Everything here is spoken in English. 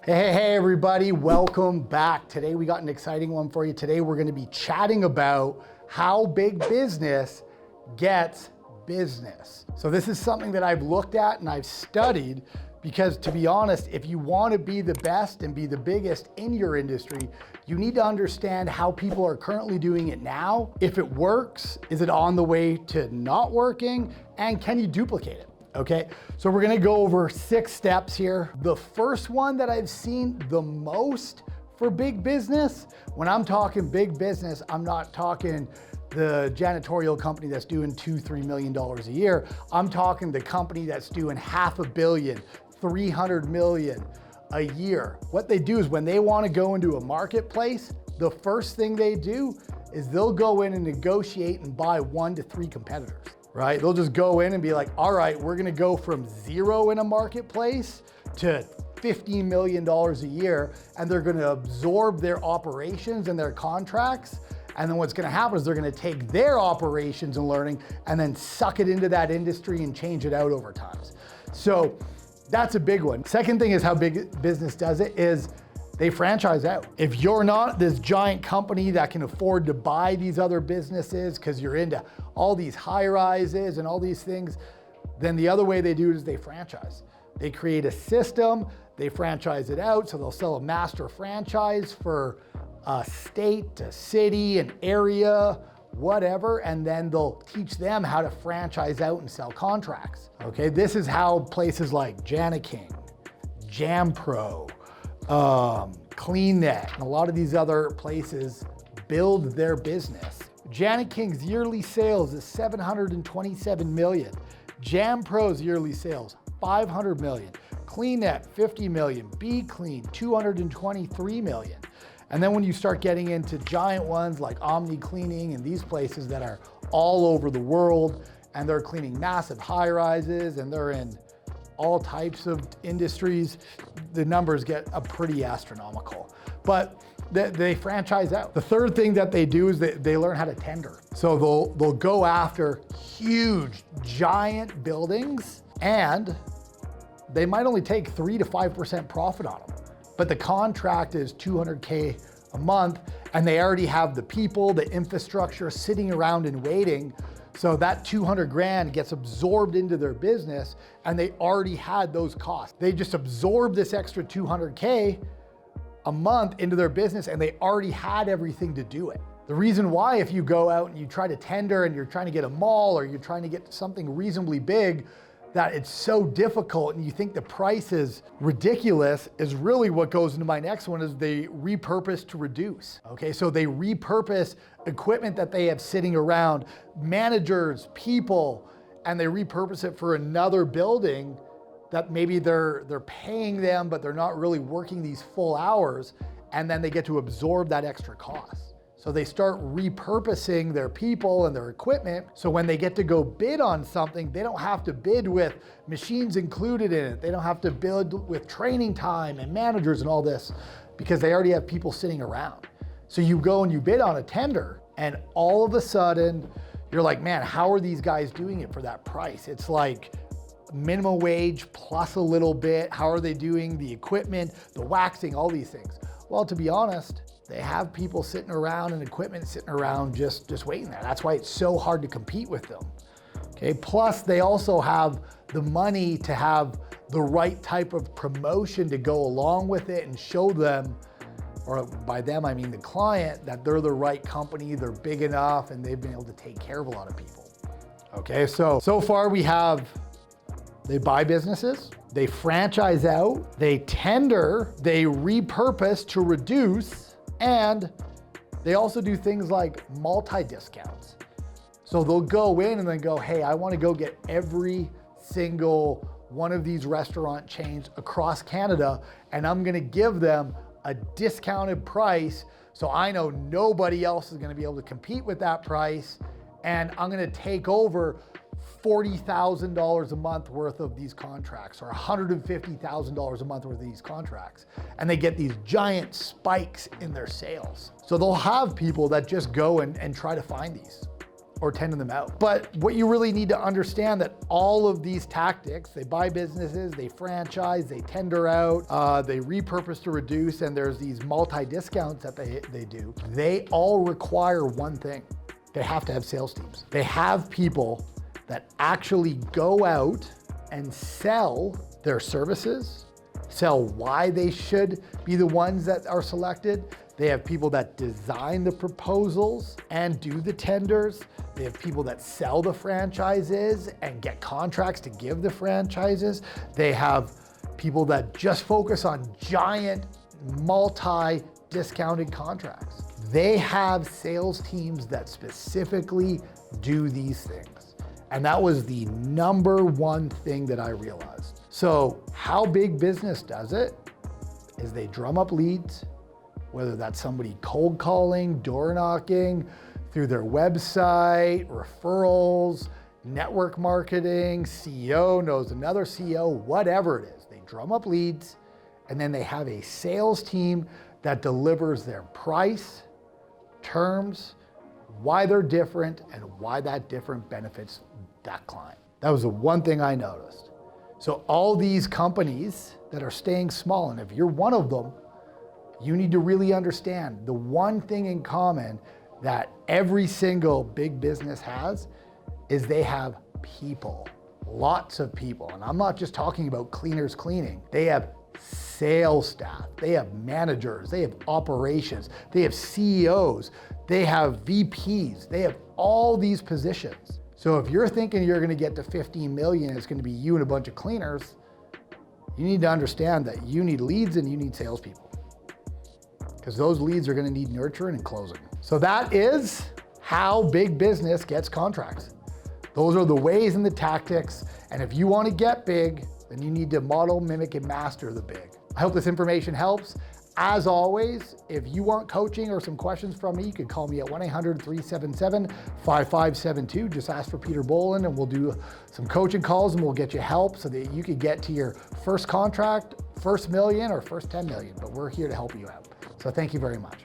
Hey everybody, welcome back. Today we got an exciting one for you. Today we're gonna be chatting about how big business gets business. So this is something that I've looked at and I've studied because, to be honest, if you want to be the best and be the biggest in your industry, you need to understand how people are currently doing it now. If it works, is it on the way to not working? And can you duplicate it? Okay, so we're gonna go over 6 steps here. The first one that I've seen the most for big business, when I'm talking big business, I'm not talking the janitorial company that's doing $2-3 million a year. I'm talking the company that's doing $500 million, $300 million a year. What they do is when they want to go into a marketplace, the first thing they do is they'll go in and negotiate and buy 1 to 3 competitors. Right? They'll just go in and be like, all right, we're gonna go from 0 in a marketplace to $15 million a year, and they're gonna absorb their operations and their contracts. And then what's gonna happen is they're gonna take their operations and learning and then suck it into that industry and change it out over time. So that's a big one. Second thing is how big business does it is they franchise out. If you're not this giant company that can afford to buy these other businesses because you're into all these high rises and all these things, then the other way they do it is they franchise. They create a system, they franchise it out, so they'll sell a master franchise for a state, a city, an area, whatever, and then they'll teach them how to franchise out and sell contracts. Okay, this is how places like Janiking, JamPro, CleanNet, and a lot of these other places build their business. Janiking's yearly sales is $727 million. JamPro's yearly sales, $500 million. CleanNet, $50 million. BeClean, $223 million. And then when you start getting into giant ones like Omni Cleaning and these places that are all over the world, and they're cleaning massive high rises and they're in all types of industries, the numbers get pretty astronomical. But they franchise out. The third thing that they do is they learn how to tender. So they'll go after huge, giant buildings, and they might only take 3 to 5% profit on them. But the contract is $200K a month, and they already have the people, the infrastructure sitting around and waiting. So that 200 grand gets absorbed into their business, and they already had those costs. They just absorbed this extra 200K a month into their business, and they already had everything to do it. The reason why, if you go out and you try to tender and you're trying to get a mall or you're trying to get something reasonably big, that it's so difficult and you think the price is ridiculous, is really what goes into my next one is they repurpose to reduce. Okay, so they repurpose equipment that they have sitting around, managers, people, and they repurpose it for another building that maybe they're paying them, but they're not really working these full hours, and then they get to absorb that extra cost. So they start repurposing their people and their equipment, so when they get to go bid on something, they don't have to bid with machines included in it. They don't have to bid with training time and managers and all this, because they already have people sitting around. So you go and you bid on a tender, and all of a sudden, you're like, man, how are these guys doing it for that price? It's like minimum wage plus a little bit. How are they doing the equipment, the waxing, all these things? Well, to be honest, they have people sitting around and equipment sitting around just waiting there. That's why it's so hard to compete with them. Okay, plus they also have the money to have the right type of promotion to go along with it and show them, or by them I mean the client, that they're the right company, they're big enough, and they've been able to take care of a lot of people. Okay, so far we have, they buy businesses, they franchise out, they tender, they repurpose to reduce, and they also do things like multi-discounts. So they'll go in and then go, hey, I want to go get every single one of these restaurant chains across Canada, and I'm going to give them a discounted price, so I know nobody else is going to be able to compete with that price, and I'm going to take over $40,000 a month worth of these contracts, or $150,000 a month worth of these contracts. And they get these giant spikes in their sales. So they'll have people that just go and try to find these. or tender them out. But what you really need to understand that all of these tactics, they buy businesses, they franchise, they tender out, they repurpose to reduce, and there's these multi-discounts that they do. They all require one thing. They have to have sales teams. They have people that actually go out and sell their services, sell why they should be the ones that are selected. They have people that design the proposals and do the tenders. They have people that sell the franchises and get contracts to give the franchises. They have people that just focus on giant multi-discounted contracts. They have sales teams that specifically do these things. And that was the number one thing that I realized. So how big business does it is they drum up leads, whether that's somebody cold calling, door knocking, through their website, referrals, network marketing, CEO knows another CEO, whatever it is. They drum up leads, and then they have a sales team that delivers their price, terms, why they're different, and why that different benefits that client. That was the one thing I noticed. So all these companies that are staying small, and if you're one of them, you need to really understand the one thing in common that every single big business has is they have people, lots of people. And I'm not just talking about cleaners cleaning. They have sales staff, they have managers, they have operations, they have CEOs, they have VPs, they have all these positions. So if you're thinking you're gonna get to 15 million, it's gonna be you and a bunch of cleaners, you need to understand that you need leads and you need salespeople, because those leads are gonna need nurturing and closing. So that is how big business gets contracts. Those are the ways and the tactics. And if you want to get big, then you need to model, mimic, and master the big. I hope this information helps. As always, if you want coaching or some questions from me, you can call me at 1-800-377-5572. Just ask for Peter Boland and we'll do some coaching calls and we'll get you help so that you can get to your first contract, first million, or first 10 million. But we're here to help you out. So thank you very much.